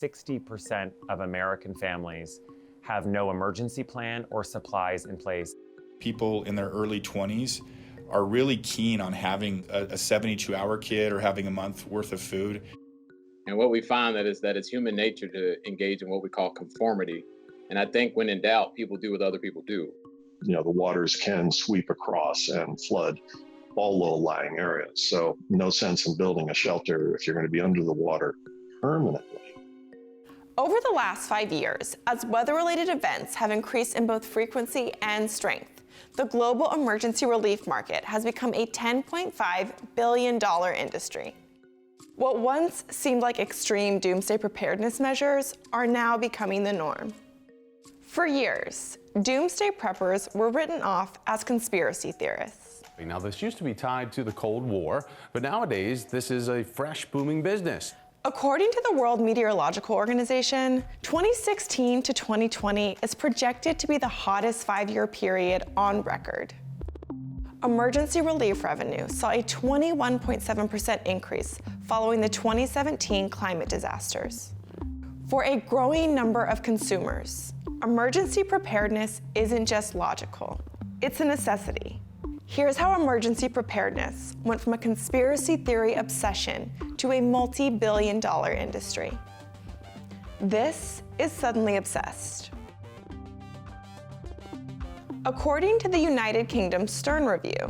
60% of American families have no emergency plan or supplies in place. People in their early 20s are really keen on having a 72-hour kit or having a month worth of food. And what we find that it's human nature to engage in what we call conformity. And I think when in doubt, people do what other people do. The waters can sweep across and flood all low-lying areas. So no sense in building a shelter if you're going to be under the water permanently. Over the last 5 years, as weather-related events have increased in both frequency and strength, the global emergency relief market has become a $10.5 billion industry. What once seemed like extreme doomsday preparedness measures are now becoming the norm. For years, doomsday preppers were written off as conspiracy theorists. Now, this used to be tied to the Cold War, but nowadays this is a fresh, booming business. According to the World Meteorological Organization, 2016 to 2020 is projected to be the hottest 5-year period on record. Emergency relief revenue saw a 21.7% increase following the 2017 climate disasters. For a growing number of consumers, emergency preparedness isn't just logical, it's a necessity. Here's how emergency preparedness went from a conspiracy theory obsession to a multi-billion-dollar industry. This is Suddenly Obsessed. According to the United Kingdom's Stern Review,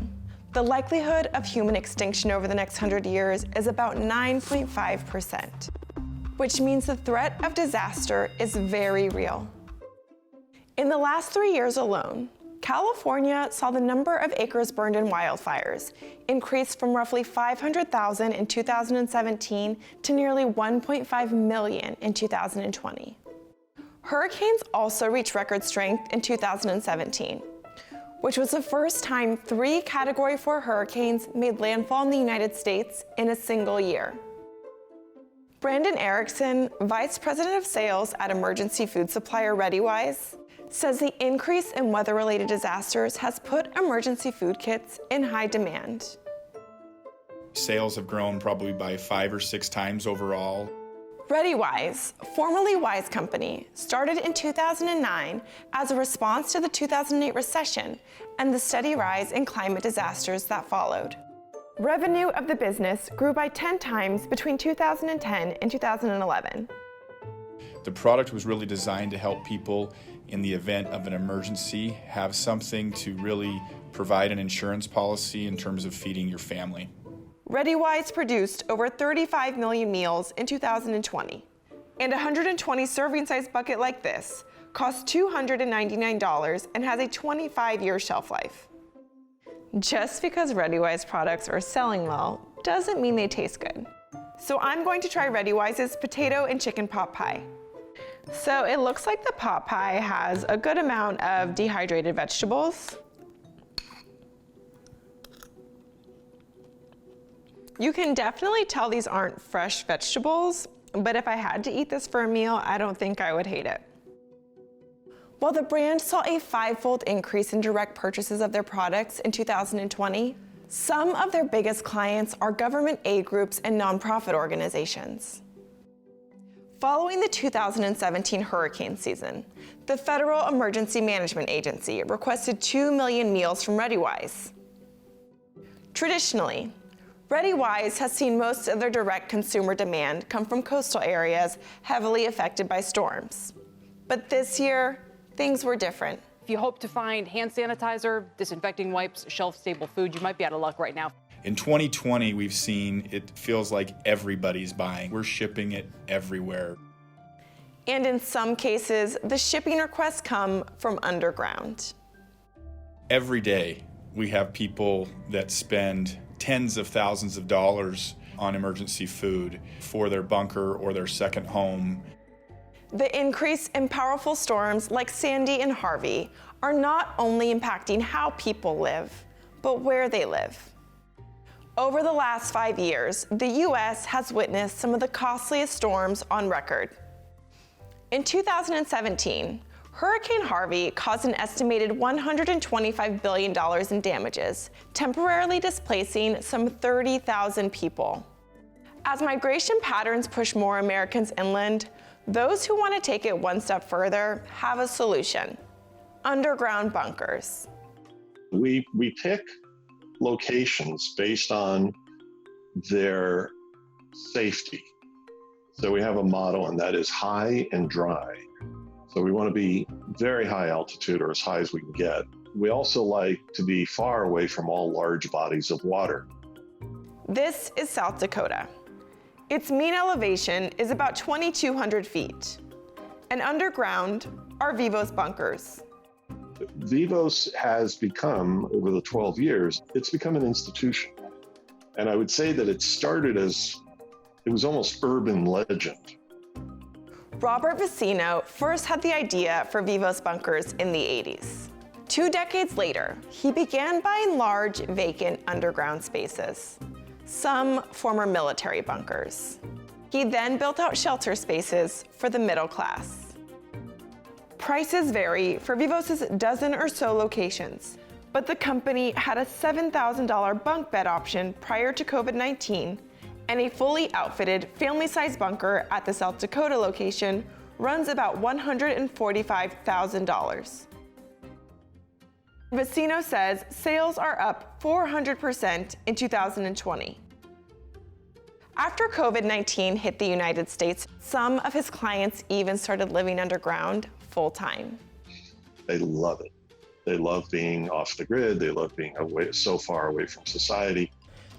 the likelihood of human extinction over the next 100 years is about 9.5%, which means the threat of disaster is very real. In the last 3 years alone, California saw the number of acres burned in wildfires increase from roughly 500,000 in 2017 to nearly 1.5 million in 2020. Hurricanes also reached record strength in 2017, which was the first time 3 Category 4 hurricanes made landfall in the United States in a single year. Brandon Erikkson, Vice President of Sales at emergency food supplier ReadyWise, says the increase in weather-related disasters has put emergency food kits in high demand. Sales have grown probably by 5 or 6 times overall. ReadyWise, formerly Wise Company, started in 2009 as a response to the 2008 recession and the steady rise in climate disasters that followed. Revenue of the business grew by 10 times between 2010 and 2011. The product was really designed to help people in the event of an emergency have something to really provide an insurance policy in terms of feeding your family. ReadyWise produced over 35 million meals in 2020, and a 120-serving-size bucket like this costs $299 and has a 25-year shelf life. Just because ReadyWise products are selling well doesn't mean they taste good. So I'm going to try ReadyWise's potato and chicken pot pie. So it looks like the pot pie has a good amount of dehydrated vegetables. You can definitely tell these aren't fresh vegetables, but if I had to eat this for a meal, I don't think I would hate it. While the brand saw a 5-fold increase in direct purchases of their products in 2020, some of their biggest clients are government aid groups and nonprofit organizations. Following the 2017 hurricane season, the Federal Emergency Management Agency requested 2 million meals from ReadyWise. Traditionally, ReadyWise has seen most of their direct consumer demand come from coastal areas heavily affected by storms. But this year, things were different. If you hope to find hand sanitizer, disinfecting wipes, shelf-stable food, you might be out of luck right now. In 2020, we've seen it feels like everybody's buying. We're shipping it everywhere. And in some cases, the shipping requests come from underground. Every day, we have people that spend tens of thousands of dollars on emergency food for their bunker or their second home. The increase in powerful storms like Sandy and Harvey are not only impacting how people live, but where they live. Over the last 5 years, the U.S. has witnessed some of the costliest storms on record. In 2017, Hurricane Harvey caused an estimated $125 billion in damages, temporarily displacing some 30,000 people. As migration patterns push more Americans inland, Those who want to take it one step further have a solution: underground bunkers. We pick locations based on their safety. So we have a motto, and that is high and dry. So we want to be very high altitude, or as high as we can get. We also like to be far away from all large bodies of water. This is South Dakota. Its mean elevation is about 2,200 feet. And underground are Vivos bunkers. Vivos has become, over the 12 years, it's become an institution. And I would say that it started as, it was almost urban legend. Robert Vicino first had the idea for Vivos bunkers in the 80s. 2 decades later, he began buying large, vacant underground spaces, some former military bunkers. He then built out shelter spaces for the middle class. Prices vary for Vivos' dozen or so locations, but the company had a $7,000 bunk bed option prior to COVID-19, and a fully outfitted family-sized bunker at the South Dakota location runs about $145,000. Vicino says sales are up 400% in 2020. After COVID-19 hit the United States, some of his clients even started living underground full-time. They love it. They love being off the grid. They love being away, so far away from society.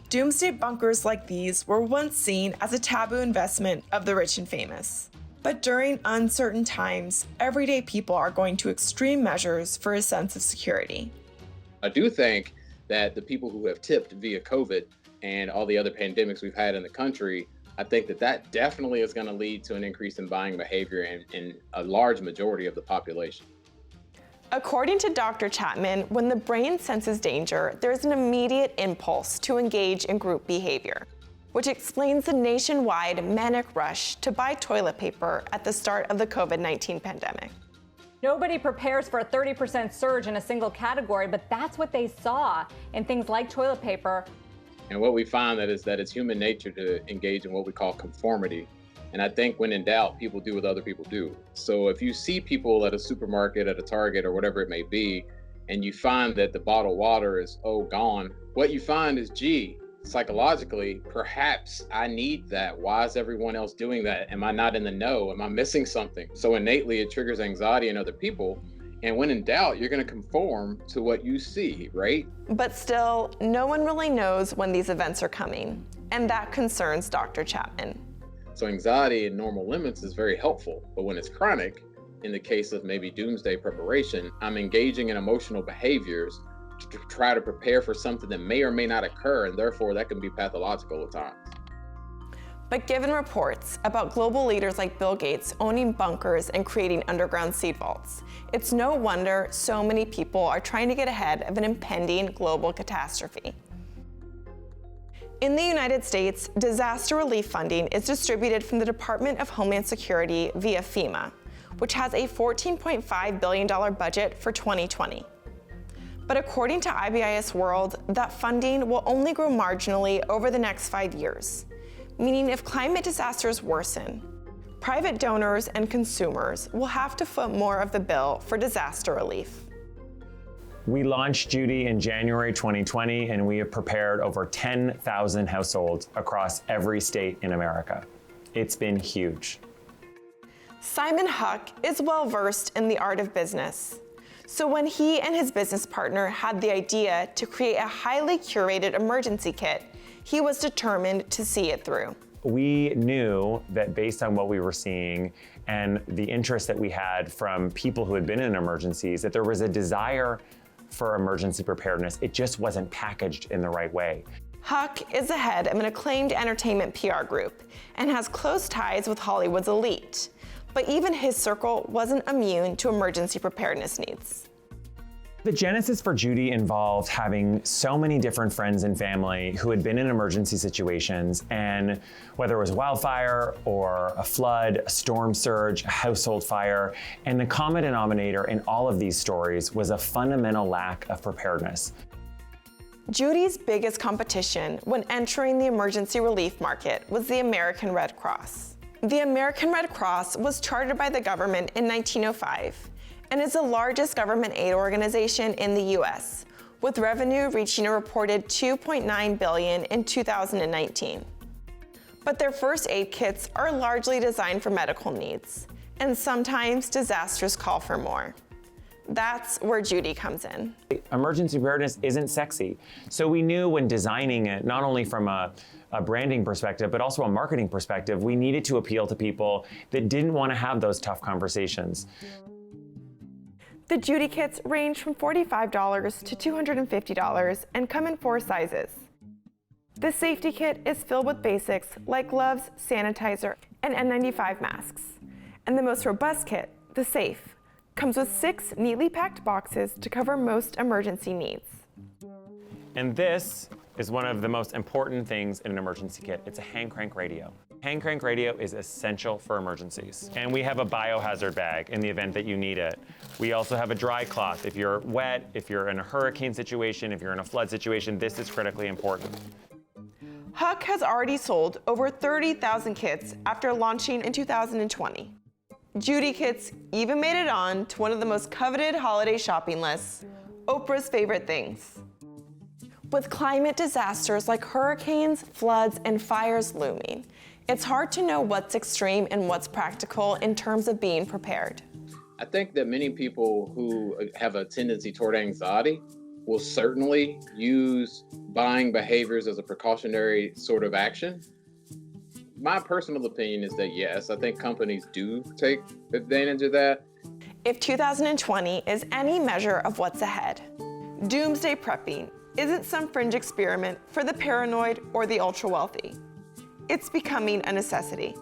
Doomsday bunkers like these were once seen as a taboo investment of the rich and famous. But during uncertain times, everyday people are going to extreme measures for a sense of security. I do think that the people who have tipped via COVID and all the other pandemics we've had in the country, I think that definitely is going to lead to an increase in buying behavior in a large majority of the population. According to Dr. Chapman, when the brain senses danger, there's an immediate impulse to engage in group behavior, which explains the nationwide manic rush to buy toilet paper at the start of the COVID-19 pandemic. Nobody prepares for a 30% surge in a single category, but that's what they saw in things like toilet paper. And what we find that it's human nature to engage in what we call conformity. And I think when in doubt, people do what other people do. So if you see people at a supermarket, at a Target, or whatever it may be, and you find that the bottled water is, gone, what you find is, psychologically, perhaps I need that. Why is everyone else doing that? Am I not in the know? Am I missing something? So innately, it triggers anxiety in other people. And when in doubt, you're going to conform to what you see, right? But still, no one really knows when these events are coming. And that concerns Dr. Chapman. So anxiety in normal limits is very helpful. But when it's chronic, in the case of maybe doomsday preparation, I'm engaging in emotional behaviors to try to prepare for something that may or may not occur, and therefore that can be pathological at times. But given reports about global leaders like Bill Gates owning bunkers and creating underground seed vaults, it's no wonder so many people are trying to get ahead of an impending global catastrophe. In the United States, disaster relief funding is distributed from the Department of Homeland Security via FEMA, which has a $14.5 billion budget for 2020. But according to IBIS World, that funding will only grow marginally over the next 5 years, meaning if climate disasters worsen, private donors and consumers will have to foot more of the bill for disaster relief. We launched Judy in January 2020, and we have prepared over 10,000 households across every state in America. It's been huge. Simon Huck is well-versed in the art of business. So when he and his business partner had the idea to create a highly curated emergency kit, he was determined to see it through. We knew that based on what we were seeing and the interest that we had from people who had been in emergencies, that there was a desire for emergency preparedness. It just wasn't packaged in the right way. Huck is the head of an acclaimed entertainment PR group and has close ties with Hollywood's elite. But even his circle wasn't immune to emergency preparedness needs. The genesis for Judy involved having so many different friends and family who had been in emergency situations, and whether it was wildfire or a flood, a storm surge, a household fire, and the common denominator in all of these stories was a fundamental lack of preparedness. Judy's biggest competition when entering the emergency relief market was the American Red Cross. The American Red Cross was chartered by the government in 1905 and is the largest government aid organization in the U.S., with revenue reaching a reported $2.9 billion in 2019. But their first aid kits are largely designed for medical needs, and sometimes disasters call for more. That's where Judy comes in. Emergency preparedness isn't sexy. So we knew when designing it, not only from a branding perspective, but also a marketing perspective, we needed to appeal to people that didn't want to have those tough conversations. The Judy kits range from $45 to $250 and come in 4 sizes. The safety kit is filled with basics like gloves, sanitizer, and N95 masks. And the most robust kit, the safe, comes with 6 neatly packed boxes to cover most emergency needs. And this is one of the most important things in an emergency kit. It's a hand crank radio. Hand crank radio is essential for emergencies. And we have a biohazard bag in the event that you need it. We also have a dry cloth. If you're wet, if you're in a hurricane situation, if you're in a flood situation, this is critically important. Huck has already sold over 30,000 kits after launching in 2020. Judy kits even made it on to one of the most coveted holiday shopping lists, Oprah's favorite things. With climate disasters like hurricanes, floods, and fires looming, it's hard to know what's extreme and what's practical in terms of being prepared. I think that many people who have a tendency toward anxiety will certainly use buying behaviors as a precautionary sort of action. My personal opinion is that yes, I think companies do take advantage of that. If 2020 is any measure of what's ahead, doomsday prepping isn't some fringe experiment for the paranoid or the ultra-wealthy. It's becoming a necessity.